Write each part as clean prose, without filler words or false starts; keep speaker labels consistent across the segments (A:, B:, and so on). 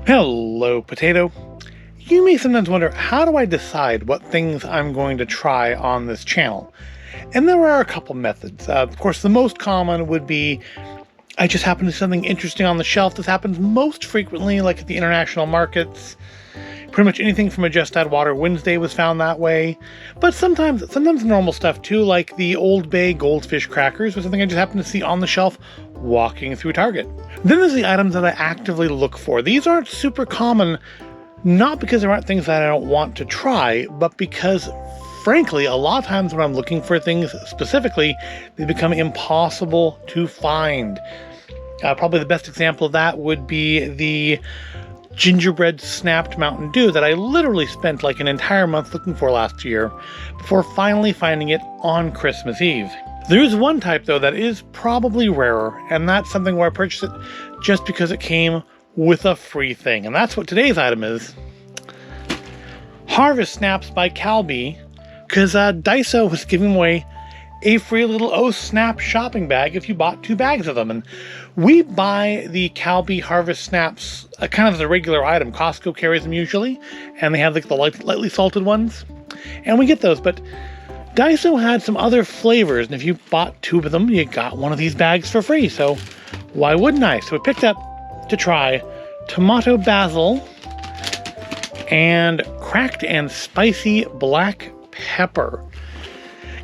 A: Hello, potato. You may sometimes wonder, how do I decide what things I'm going to try on this channel? And there are a couple methods. Of course, the most common would be I just happen to see something interesting on the shelf. This happens most frequently, like at the international markets. Pretty much anything from a Just Add Water Wednesday was found that way. But sometimes normal stuff too, like the Old Bay goldfish crackers was something I just happened to see on the shelf walking through Target. Then there's the items that I actively look for. These aren't super common, not because there aren't things that I don't want to try, but because frankly, a lot of times when I'm looking for things specifically, they become impossible to find. Probably the best example of that would be the gingerbread snapped Mountain Dew that I literally spent like an entire month looking for last year before finally finding it on Christmas Eve. There is one type though that is probably rarer, and that's something where I purchased it just because it came with a free thing, and that's what today's item is. Harvest Snaps by Calbee, because Daiso was giving away a free little Snap shopping bag if you bought 2 bags of them. And we buy the Calbee Harvest Snaps kind of as a regular item. Costco carries them usually, and they have like the lightly salted ones, and we get those. But Daiso had some other flavors, and if you bought 2 of them, you got one of these bags for free. So why wouldn't I? So we picked up to try tomato basil and cracked and spicy black pepper.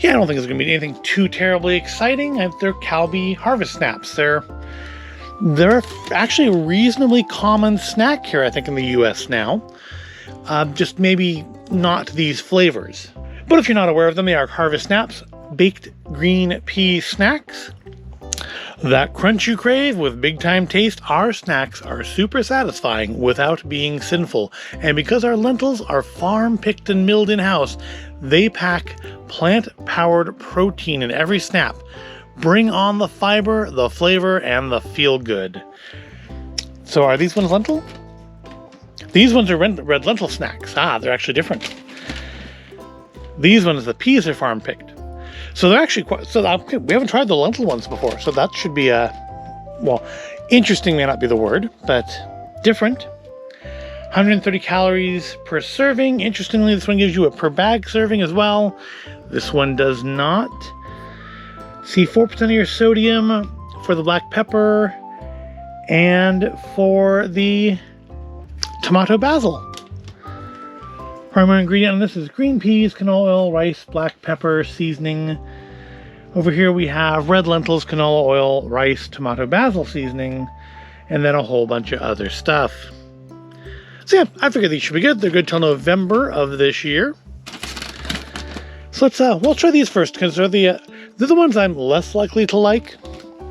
A: Yeah, I don't think it's going to be anything too terribly exciting. They're Calbee Harvest Snaps. They're actually a reasonably common snack here, I think, in the US now. Just maybe not these flavors. But if you're not aware of them, they are Harvest Snaps, baked green pea snacks. That crunch you crave with big time taste, our snacks are super satisfying without being sinful. And because our lentils are farm picked and milled in-house, they pack plant-powered protein in every snap. Bring on the fiber, the flavor, and the feel-good. So are these ones lentil? These ones are red lentil snacks. They're actually different. These ones, the peas are farm picked. So they're actually quite, we haven't tried the lentil ones before, so that should be interesting may not be the word, but different. 130 calories per serving. Interestingly, this one gives you a per bag serving as well. This one does not. See, 4% of your sodium for the black pepper and for the tomato basil. Primary ingredient on this is green peas, canola oil, rice, black pepper, seasoning. Over here we have red lentils, canola oil, rice, tomato basil seasoning, and then a whole bunch of other stuff. So yeah, I figured these should be good. They're good till November of this year. So we'll try these first because they're the ones I'm less likely to like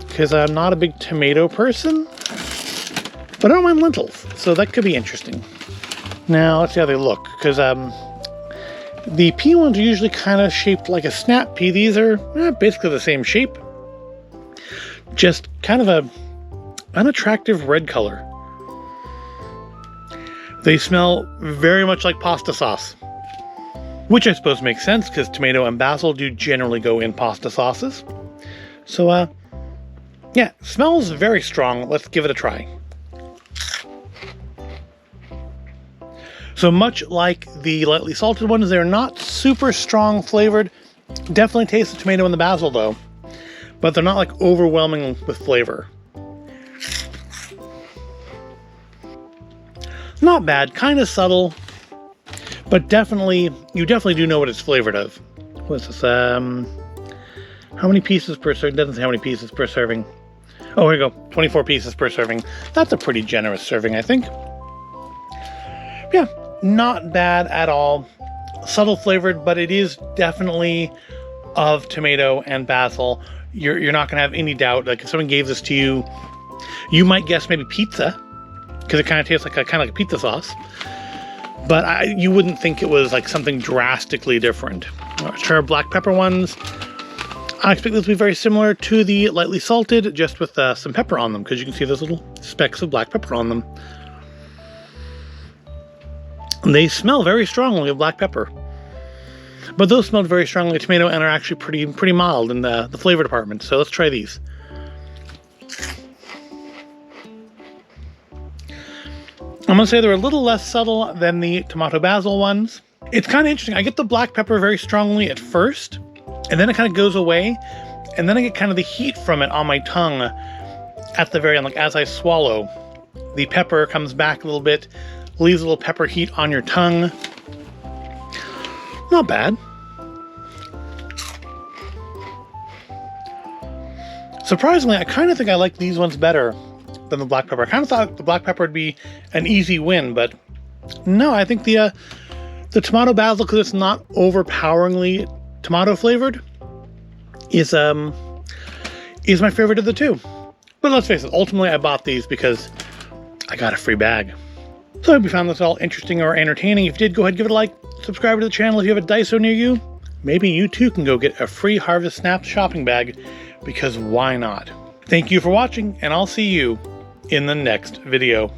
A: because I'm not a big tomato person, but I don't mind lentils, so that could be interesting. Now, let's see how they look, because the pea ones are usually kind of shaped like a snap pea. These are basically the same shape, just kind of a unattractive red color. They smell very much like pasta sauce, which I suppose makes sense, because tomato and basil do generally go in pasta sauces. So, yeah, smells very strong. Let's give it a try. So much like the lightly salted ones, they're not super strong flavored. Definitely taste the tomato and the basil though, but they're not like overwhelming with flavor. Not bad, kind of subtle, but you definitely do know what it's flavored of. What's this? How many pieces per serving? Doesn't say how many pieces per serving. Oh, here we go. 24 pieces per serving. That's a pretty generous serving, I think. Yeah. Not bad at all. Subtle flavored, but it is definitely of tomato and basil. You're not going to have any doubt. Like if someone gave this to you, you might guess maybe pizza, because it kind of tastes like a pizza sauce. But you wouldn't think it was like something drastically different. Let's try our black pepper ones. I expect this to be very similar to the lightly salted, just with some pepper on them, because you can see those little specks of black pepper on them. They smell very strongly of black pepper, but those smelled very strongly of tomato and are actually pretty mild in the flavor department. So let's try these. I'm gonna say they're a little less subtle than the tomato basil ones. It's kind of interesting. I get the black pepper very strongly at first, and then it kind of goes away, and then I get kind of the heat from it on my tongue at the very end, like as I swallow. The pepper comes back a little bit, leaves a little pepper heat on your tongue. Not bad. Surprisingly, I kind of think I like these ones better than the black pepper. I kind of thought the black pepper would be an easy win, but no, I think the tomato basil, because it's not overpoweringly tomato flavored, is my favorite of the two. But let's face it, ultimately I bought these because I got a free bag. So I hope you found this all interesting or entertaining. If you did, go ahead, give it a like, subscribe to the channel. If you have a Daiso near you, maybe you too can go get a free Harvest Snaps shopping bag, because why not? Thank you for watching, and I'll see you in the next video.